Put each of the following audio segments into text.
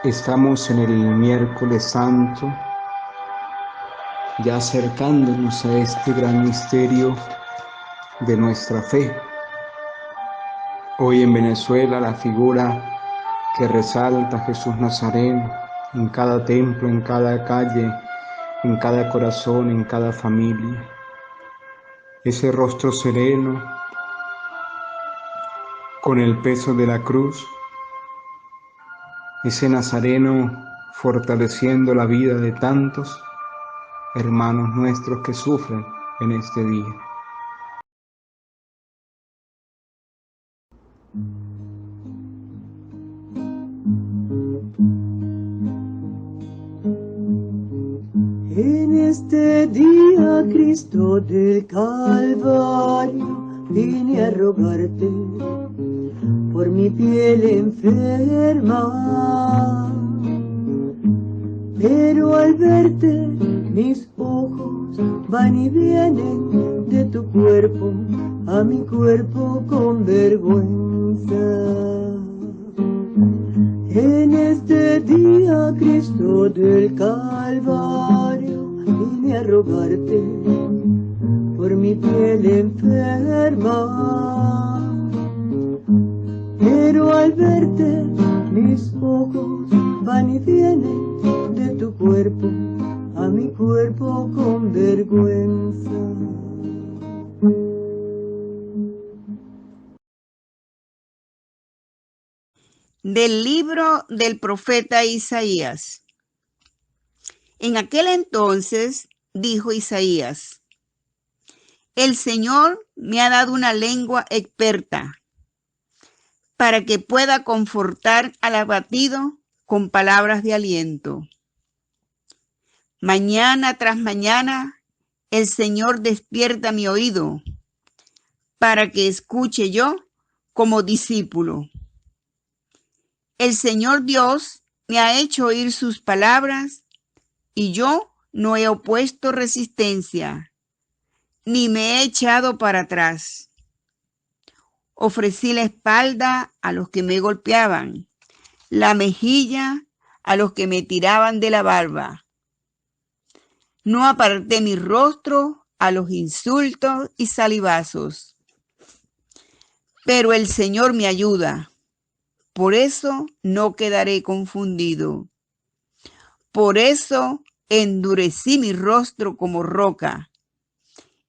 Estamos en el miércoles santo, ya acercándonos a este gran misterio de nuestra fe. Hoy en Venezuela la figura que resalta Jesús Nazareno en cada templo, en cada calle, en cada corazón, en cada familia. Ese rostro sereno con el peso de la cruz, ese Nazareno fortaleciendo la vida de tantos hermanos nuestros que sufren en este día. En este día, Cristo del Calvario, vine a rogarte por mi piel enferma. Pero al verte, mis ojos van y vienen de tu cuerpo a mi cuerpo con vergüenza. En este día, Cristo del Calvario, vine a rogarte por mi piel enferma. Pero al verte, mis ojos van y vienen de tu cuerpo a mi cuerpo con vergüenza. Del libro del profeta Isaías. En aquel entonces dijo Isaías: el Señor me ha dado una lengua experta para que pueda confortar al abatido con palabras de aliento. Mañana tras mañana el Señor despierta mi oído para que escuche yo como discípulo. El Señor Dios me ha hecho oír sus palabras y yo no he opuesto resistencia, ni me he echado para atrás. Ofrecí la espalda a los que me golpeaban, la mejilla a los que me tiraban de la barba. No aparté mi rostro a los insultos y salivazos. Pero el Señor me ayuda. Por eso no quedaré confundido. Por eso endurecí mi rostro como roca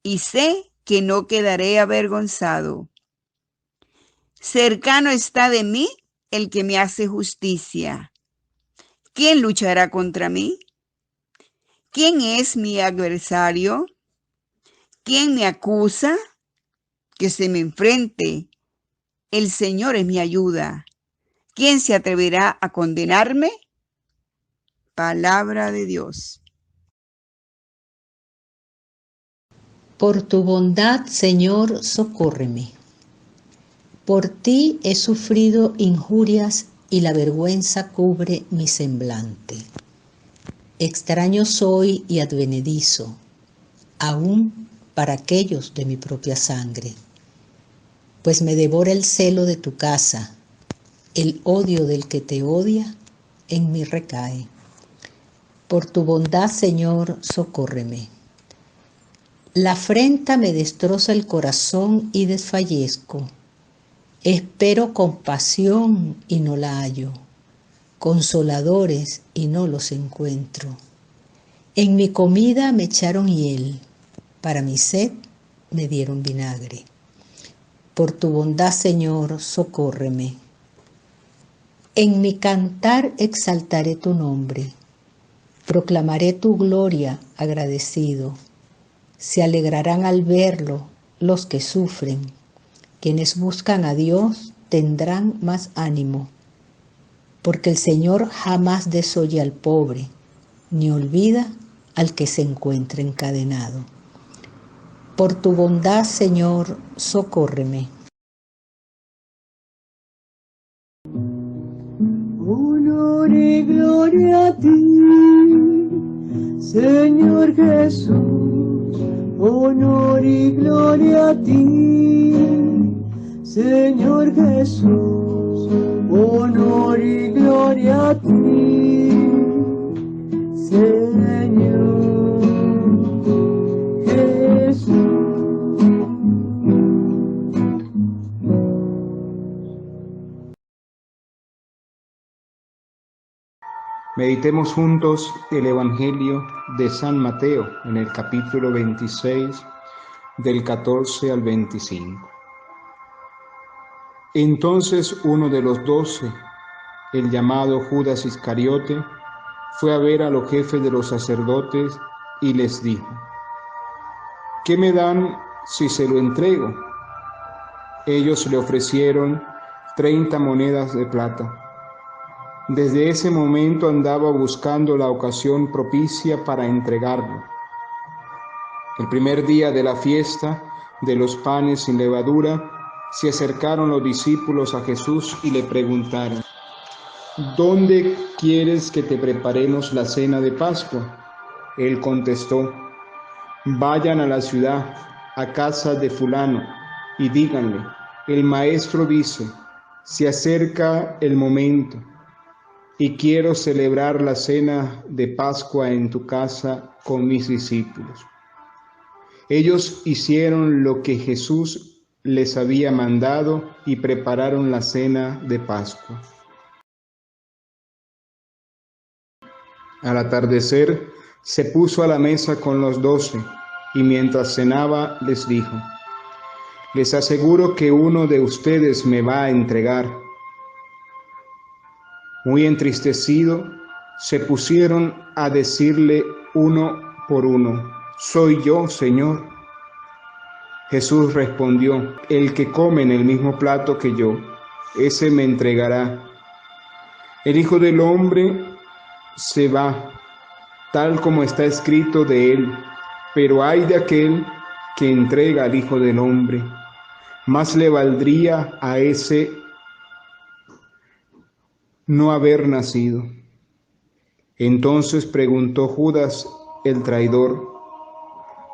y sé que no quedaré avergonzado. Cercano está de mí el que me hace justicia. ¿Quién luchará contra mí? ¿Quién es mi adversario? ¿Quién me acusa? Que se me enfrente. El Señor es mi ayuda. ¿Quién se atreverá a condenarme? Palabra de Dios. Por tu bondad, Señor, socórreme. Por ti he sufrido injurias y la vergüenza cubre mi semblante. Extraño soy y advenedizo, aún para aquellos de mi propia sangre, pues me devora el celo de tu casa. El odio del que te odia en mí recae. Por tu bondad, Señor, socórreme. La afrenta me destroza el corazón y desfallezco. Espero compasión y no la hallo, consoladores y no los encuentro. En mi comida me echaron hiel, para mi sed me dieron vinagre. Por tu bondad, Señor, socórreme. En mi cantar exaltaré tu nombre, proclamaré tu gloria agradecido. Se alegrarán al verlo los que sufren, quienes buscan a Dios tendrán más ánimo, porque el Señor jamás desoye al pobre, ni olvida al que se encuentra encadenado. Por tu bondad, Señor, socórreme. Honor y gloria a ti, Señor Jesús. Honor y gloria a ti, Señor Jesús. Honor y gloria a a ti, Señor Jesús. Meditemos juntos el Evangelio de San Mateo en el capítulo 26, del 14 al 25. Entonces uno de los 12, el llamado Judas Iscariote, fue a ver a los jefes de los sacerdotes y les dijo: ¿qué me dan si se lo entrego? Ellos le ofrecieron 30 monedas de plata. Desde ese momento andaba buscando la ocasión propicia para entregarlo. El primer día de la fiesta de los panes sin levadura, se acercaron los discípulos a Jesús y le preguntaron: ¿dónde quieres que te preparemos la cena de Pascua? Él contestó: vayan a la ciudad, a casa de fulano, y díganle: el maestro dice, se acerca el momento, y quiero celebrar la cena de Pascua en tu casa con mis discípulos. Ellos hicieron lo que Jesús les había mandado y prepararon la cena de Pascua. Al atardecer, se puso a la mesa con los 12, y mientras cenaba les dijo: les aseguro que uno de ustedes me va a entregar. Muy entristecido, se pusieron a decirle uno por uno: soy yo, Señor. Jesús respondió: el que come en el mismo plato que yo, ese me entregará. El Hijo del Hombre se va, tal como está escrito de él, pero ay de aquel que entrega al Hijo del Hombre. Más le valdría a ese no haber nacido. Entonces preguntó Judas el traidor: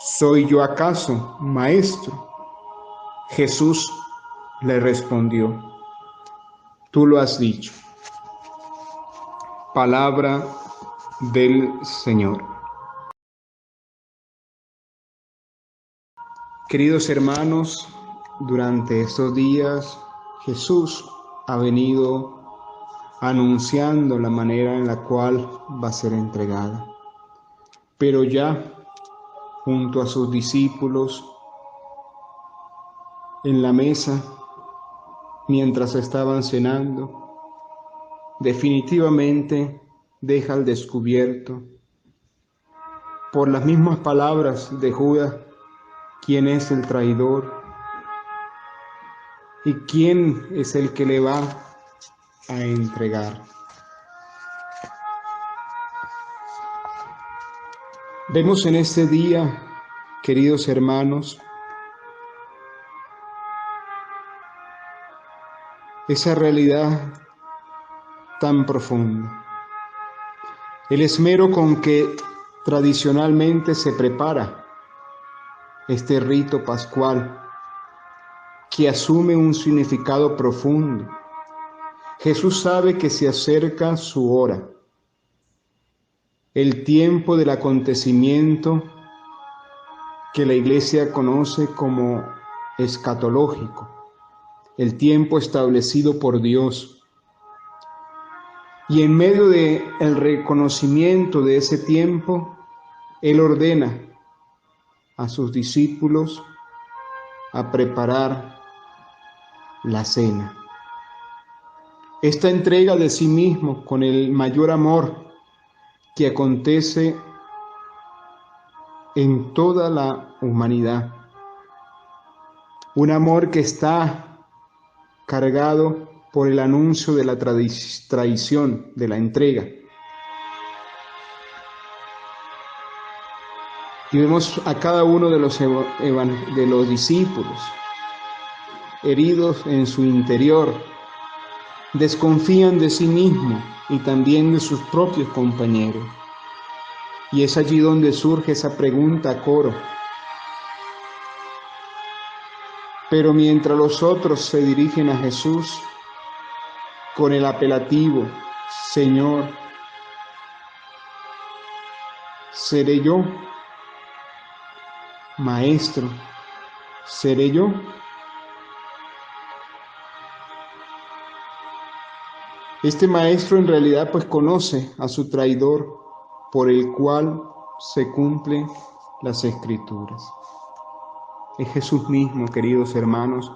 ¿soy yo acaso, maestro? Jesús le respondió: tú lo has dicho. Palabra del Señor. Queridos hermanos, durante estos días Jesús ha venido anunciando la manera en la cual va a ser entregada. Pero ya, junto a sus discípulos, en la mesa, mientras estaban cenando, definitivamente deja al descubierto, por las mismas palabras de Judas, quién es el traidor y quién es el que le va a entregar. Vemos en este día, queridos hermanos, esa realidad tan profunda. El esmero con que tradicionalmente se prepara este rito pascual, que asume un significado profundo. Jesús sabe que se acerca su hora, el tiempo del acontecimiento que la Iglesia conoce como escatológico, el tiempo establecido por Dios. Y en medio del reconocimiento de ese tiempo, Él ordena a sus discípulos a preparar la cena. Esta entrega de sí mismo con el mayor amor que acontece en toda la humanidad. Un amor que está cargado por el anuncio de la traición, de la entrega. Y vemos a cada uno de los discípulos heridos en su interior, desconfían de sí mismos y también de sus propios compañeros. Y es allí donde surge esa pregunta a coro: pero mientras los otros se dirigen a Jesús con el apelativo: Señor, ¿seré yo? Maestro, ¿seré yo? Este maestro en realidad pues conoce a su traidor, por el cual se cumplen las Escrituras. Es Jesús mismo, queridos hermanos,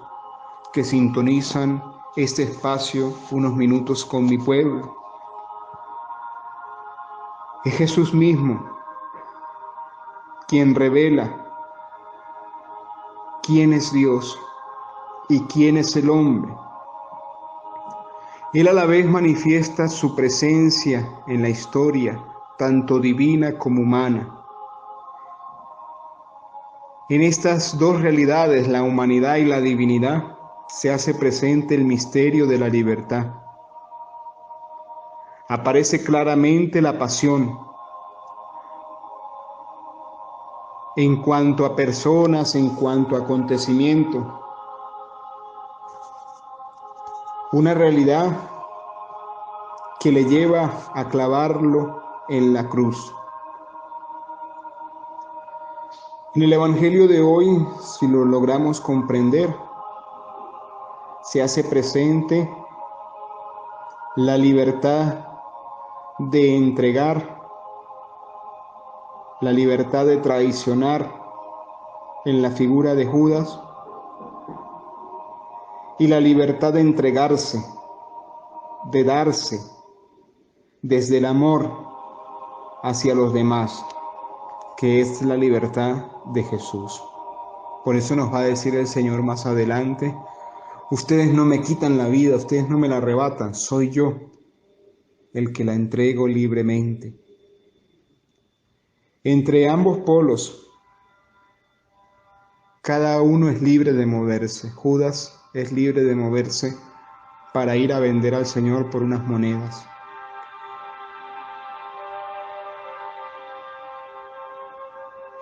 que sintonizan este espacio unos minutos con mi pueblo. Es Jesús mismo quien revela quién es Dios y quién es el hombre. Él a la vez manifiesta su presencia en la historia, tanto divina como humana. En estas dos realidades, la humanidad y la divinidad, se hace presente el misterio de la libertad. Aparece claramente la pasión. En cuanto a personas, en cuanto a acontecimientos, una realidad que le lleva a clavarlo en la cruz. En el Evangelio de hoy, si lo logramos comprender, se hace presente la libertad de entregar, la libertad de traicionar en la figura de Judas y la libertad de entregarse, de darse desde el amor hacia los demás, que es la libertad de Jesús. Por eso nos va a decir el Señor más adelante: ustedes no me quitan la vida, ustedes no me la arrebatan, soy yo el que la entrego libremente. Entre ambos polos, cada uno es libre de moverse. Judas es libre de moverse para ir a vender al Señor por unas monedas.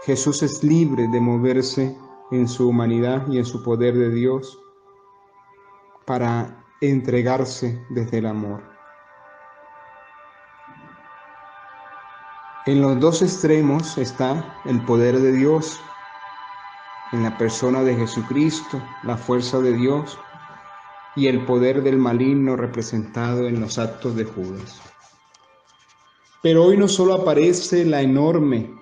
Jesús es libre de moverse en su humanidad y en su poder de Dios para entregarse desde el amor. En los dos extremos está el poder de Dios, en la persona de Jesucristo, la fuerza de Dios, y el poder del maligno representado en los actos de Judas. Pero hoy no solo aparece la enorme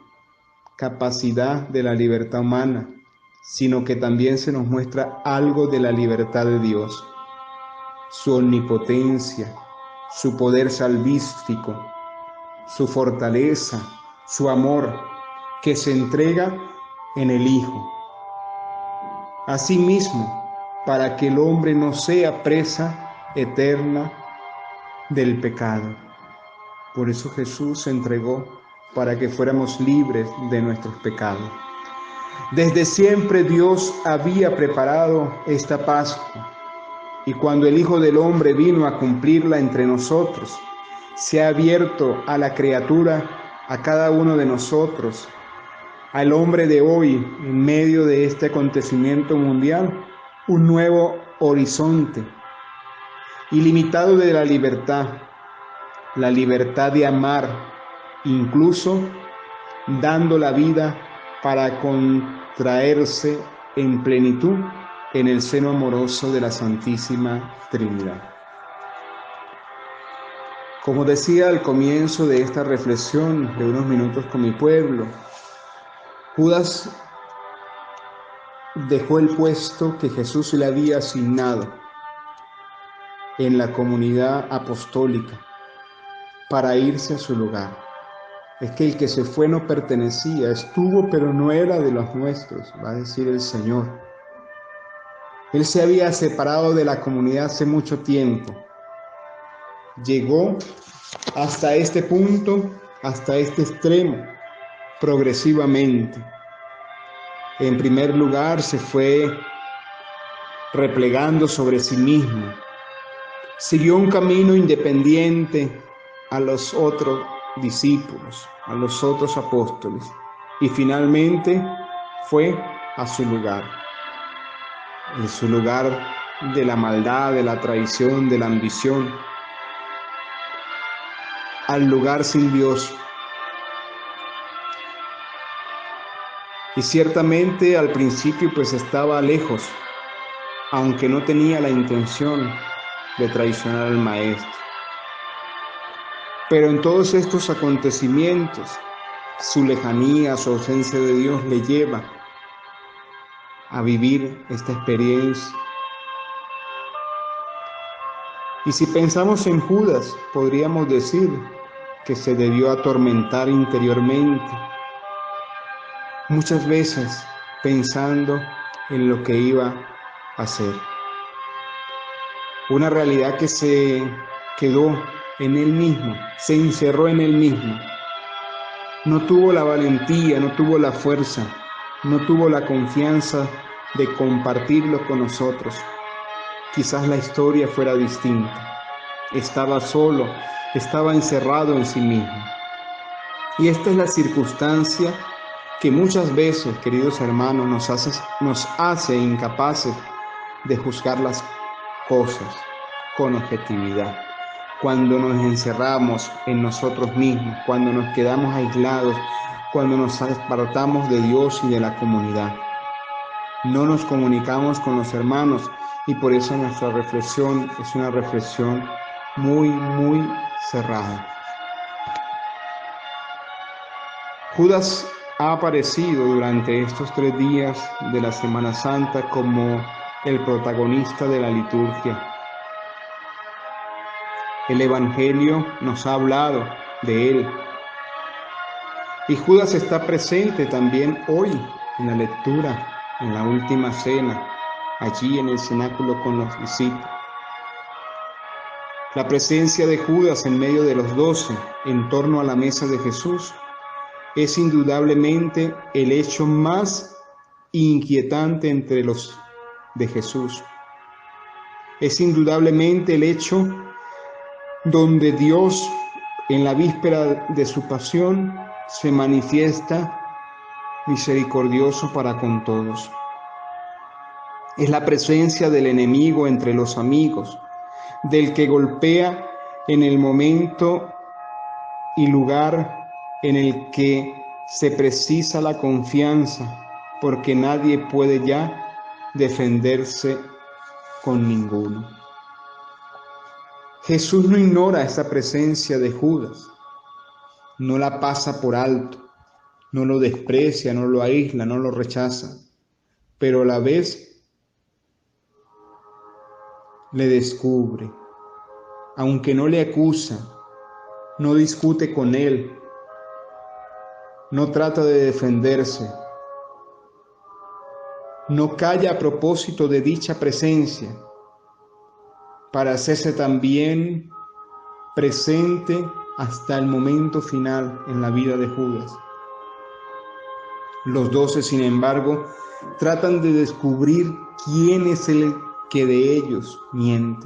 capacidad de la libertad humana, sino que también se nos muestra algo de la libertad de Dios, su omnipotencia, su poder salvífico, su fortaleza, su amor, que se entrega en el Hijo. Asimismo, para que el hombre no sea presa eterna del pecado. Por eso Jesús se entregó para que fuéramos libres de nuestros pecados. Desde siempre Dios había preparado esta Pascua, y cuando el Hijo del Hombre vino a cumplirla entre nosotros, se ha abierto a la criatura, a cada uno de nosotros, al hombre de hoy, en medio de este acontecimiento mundial, un nuevo horizonte, ilimitado de la libertad de amar, incluso dando la vida para contraerse en plenitud en el seno amoroso de la Santísima Trinidad. Como decía al comienzo de esta reflexión de unos minutos con mi pueblo, Judas dejó el puesto que Jesús le había asignado en la comunidad apostólica para irse a su lugar. Es que el que se fue no pertenecía, estuvo pero no era de los nuestros, va a decir el Señor. Él se había separado de la comunidad hace mucho tiempo. Llegó hasta este punto, hasta este extremo, progresivamente. En primer lugar, se fue replegando sobre sí mismo. Siguió un camino independiente a los otros discípulos, a los otros apóstoles, y finalmente fue a su lugar, en su lugar de la maldad, de la traición, de la ambición. al lugar sin Dios. Y ciertamente al principio pues estaba lejos, aunque no tenía la intención de traicionar al Maestro. Pero en todos estos acontecimientos, su lejanía, su ausencia de Dios le lleva a vivir esta experiencia. Y si pensamos en Judas, podríamos decir que se debió atormentar interiormente, muchas veces pensando en lo que iba a hacer. Una realidad que se quedó en él mismo, se encerró en él mismo. No tuvo la valentía, no tuvo la fuerza, no tuvo la confianza de compartirlo con nosotros. Quizás la historia fuera distinta. Estaba solo, estaba encerrado en sí mismo. Y esta es la circunstancia que muchas veces, queridos hermanos, nos hace incapaces de juzgar las cosas con objetividad. Cuando nos encerramos en nosotros mismos, cuando nos quedamos aislados, cuando nos apartamos de Dios y de la comunidad. No nos comunicamos con los hermanos y por eso nuestra reflexión es una reflexión muy cerrada. Judas ha aparecido durante estos 3 días de la Semana Santa como el protagonista de la liturgia. El Evangelio nos ha hablado de él. Y Judas está presente también hoy en la lectura, en la última cena, allí en el cenáculo con los discípulos. La presencia de Judas en medio de los 12, en torno a la mesa de Jesús, es indudablemente el hecho más inquietante entre los de Jesús. Es indudablemente el hecho donde Dios, en la víspera de su pasión, se manifiesta misericordioso para con todos. Es la presencia del enemigo entre los amigos, del que golpea en el momento y lugar en el que se precisa la confianza, porque nadie puede ya defenderse con ninguno. Jesús no ignora esa presencia de Judas, no la pasa por alto, no lo desprecia, no lo aísla, no lo rechaza, pero a la vez le descubre, aunque no le acusa, no discute con él, no trata de defenderse, no calla a propósito de dicha presencia, para hacerse también presente hasta el momento final en la vida de Judas. Los 12, sin embargo, tratan de descubrir quién es el que de ellos miente.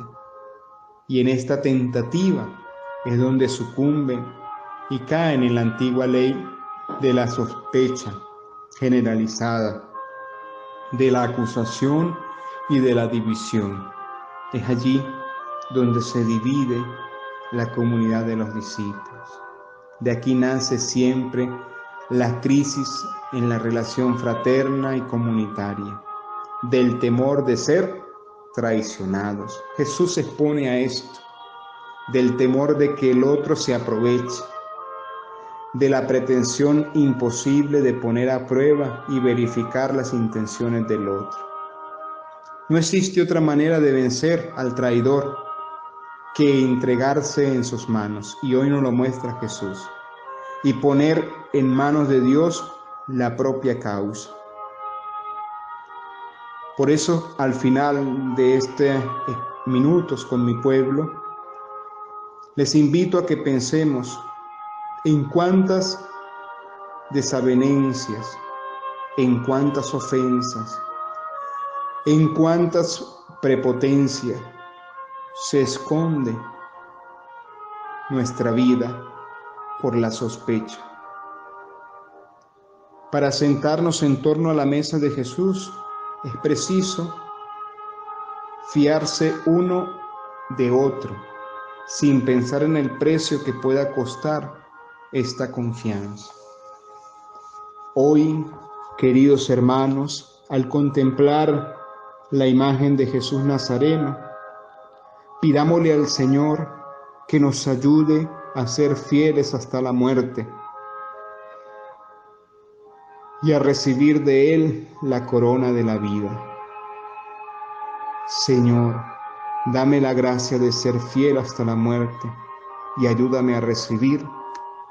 Y en esta tentativa es donde sucumben y caen en la antigua ley de la sospecha generalizada, de la acusación y de la división. Es allí donde se divide la comunidad de los discípulos. De aquí nace siempre la crisis en la relación fraterna y comunitaria, del temor de ser traicionados. Jesús se expone a esto, del temor de que el otro se aproveche, de la pretensión imposible de poner a prueba y verificar las intenciones del otro. No existe otra manera de vencer al traidor que entregarse en sus manos, y hoy nos lo muestra Jesús, y poner en manos de Dios la propia causa. Por eso, al final de estos minutos con mi pueblo, les invito a que pensemos en cuántas desavenencias, en cuántas ofensas, en cuántas prepotencias se esconde nuestra vida por la sospecha. Para sentarnos en torno a la mesa de Jesús es preciso fiarse uno de otro, sin pensar en el precio que pueda costar esta confianza. Hoy, queridos hermanos, al contemplar la imagen de Jesús Nazareno, pidámosle al Señor que nos ayude a ser fieles hasta la muerte y a recibir de Él la corona de la vida. Señor, dame la gracia de ser fiel hasta la muerte y ayúdame a recibir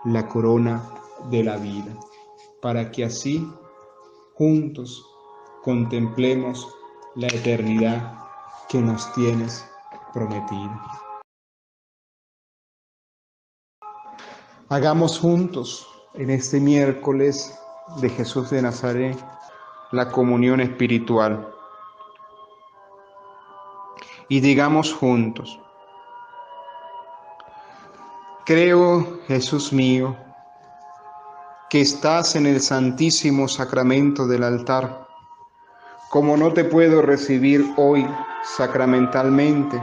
la corona de la vida, para que así, juntos, contemplemos la eternidad que nos tienes prometida. Hagamos juntos en este miércoles de Jesús de Nazaret la comunión espiritual y digamos juntos: creo, Jesús mío, que estás en el santísimo sacramento del altar. Como no te puedo recibir hoy sacramentalmente,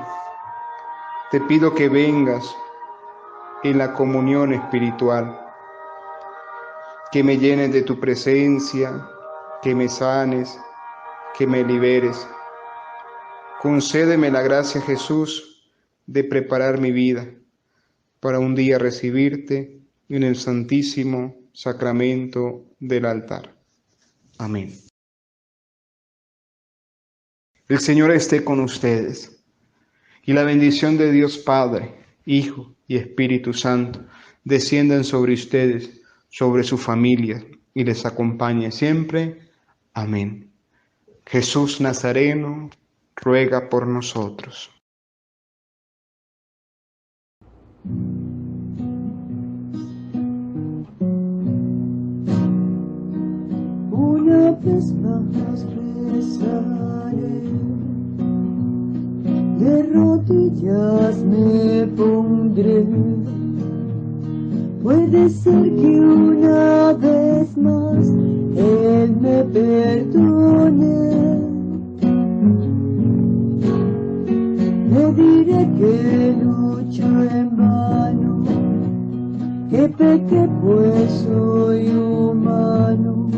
te pido que vengas en la comunión espiritual, que me llenes de tu presencia, que me sanes, que me liberes. Concédeme la gracia, Jesús, de preparar mi vida para un día recibirte en el santísimo sacramento del altar. Amén. El Señor esté con ustedes, y la bendición de Dios Padre, Hijo y Espíritu Santo desciendan sobre ustedes, sobre su familia, y les acompañe siempre. Amén. Jesús Nazareno, ruega por nosotros. Una vez más rezaré, de rodillas me pondré. Puede ser que una vez más Él me perdone. Le diré que lucho en vano, que pequé pues soy humano.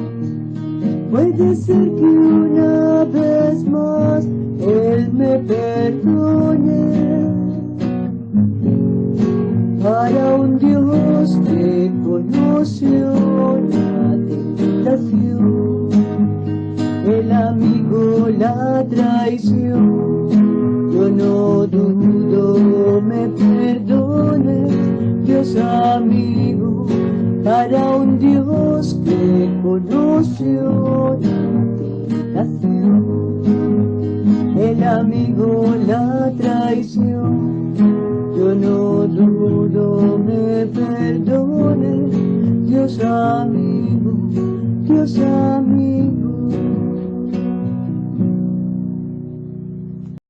Puede ser que una vez más Él me perdone. Para un Dios que conoció la tentación, el amigo la traición, yo no dudo me perdone. Dios amigo, para un Dios que conoció la tentación, el amigo la traición, yo no dudo me perdone. Dios amigo, Dios amigo.